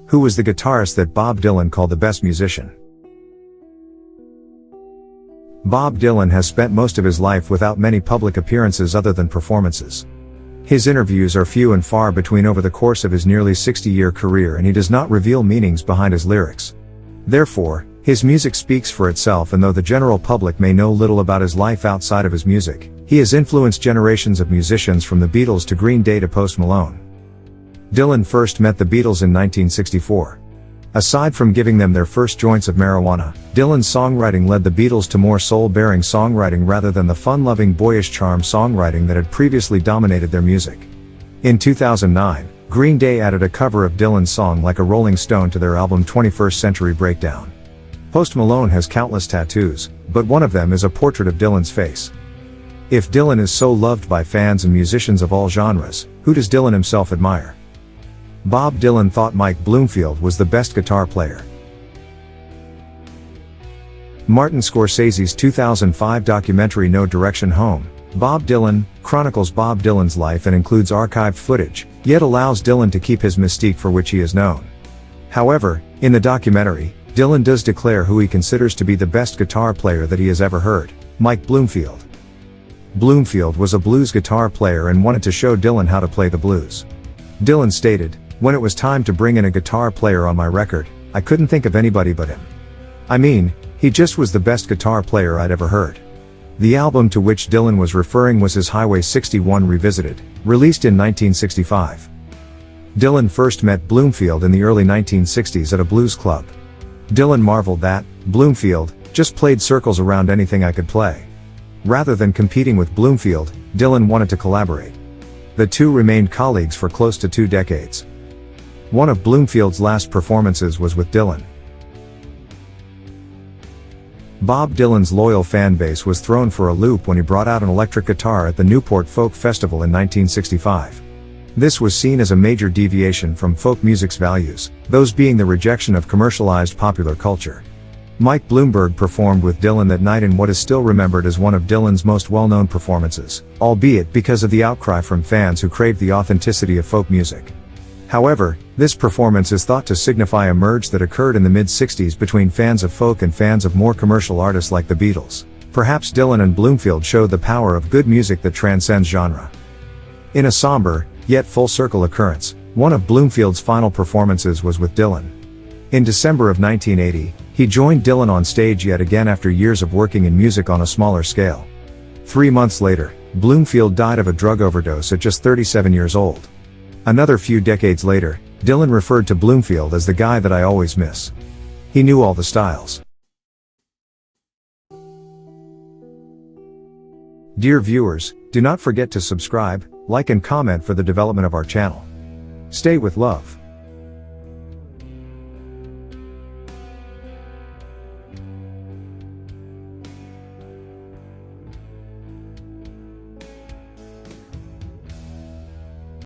Who was the guitarist that Bob Dylan called the best musician? Bob Dylan has spent most of his life without many public appearances other than performances. His interviews are few and far between over the course of his nearly 60-year career, and he does not reveal meanings behind his lyrics. Therefore, his music speaks for itself, and though the general public may know little about his life outside of his music, he has influenced generations of musicians from the Beatles to Green Day to Post Malone. Dylan first met the Beatles in 1964. Aside from giving them their first joints of marijuana, Dylan's songwriting led the Beatles to more soul-bearing songwriting rather than the fun-loving boyish charm songwriting that had previously dominated their music. In 2009, Green Day added a cover of Dylan's song Like a Rolling Stone to their album 21st Century Breakdown. Post Malone has countless tattoos, but one of them is a portrait of Dylan's face. If Dylan is so loved by fans and musicians of all genres, who does Dylan himself admire? Bob Dylan thought Mike Bloomfield was the best guitar player. Martin Scorsese's 2005 documentary No Direction Home, Bob Dylan, chronicles Bob Dylan's life and includes archived footage, yet allows Dylan to keep his mystique for which he is known. However, in the documentary, Dylan does declare who he considers to be the best guitar player that he has ever heard, Mike Bloomfield. Bloomfield was a blues guitar player and wanted to show Dylan how to play the blues. Dylan stated, "When it was time to bring in a guitar player on my record, I couldn't think of anybody but him. I mean, he just was the best guitar player I'd ever heard." The album to which Dylan was referring was his Highway 61 Revisited, released in 1965. Dylan first met Bloomfield in the early 1960s at a blues club. Dylan marveled that Bloomfield just played circles around anything I could play. Rather than competing with Bloomfield, Dylan wanted to collaborate. The two remained colleagues for close to 2 decades. One of Bloomfield's last performances was with Dylan. Bob Dylan's loyal fan base was thrown for a loop when he brought out an electric guitar at the Newport Folk Festival in 1965. This was seen as a major deviation from folk music's values, those being the rejection of commercialized popular culture. Mike Bloomberg performed with Dylan that night in what is still remembered as one of Dylan's most well-known performances, albeit because of the outcry from fans who craved the authenticity of folk music. However, this performance is thought to signify a merge that occurred in the mid-60s between fans of folk and fans of more commercial artists like the Beatles. Perhaps Dylan and Bloomfield showed the power of good music that transcends genre. In a somber, yet full-circle occurrence, one of Bloomfield's final performances was with Dylan. In December of 1980, he joined Dylan on stage yet again after years of working in music on a smaller scale. 3 months later, Bloomfield died of a drug overdose at just 37 years old. Another few decades later, Dylan referred to Bloomfield as the guy that I always miss. He knew all the styles. Dear viewers, do not forget to subscribe, like and comment for the development of our channel. Stay with love.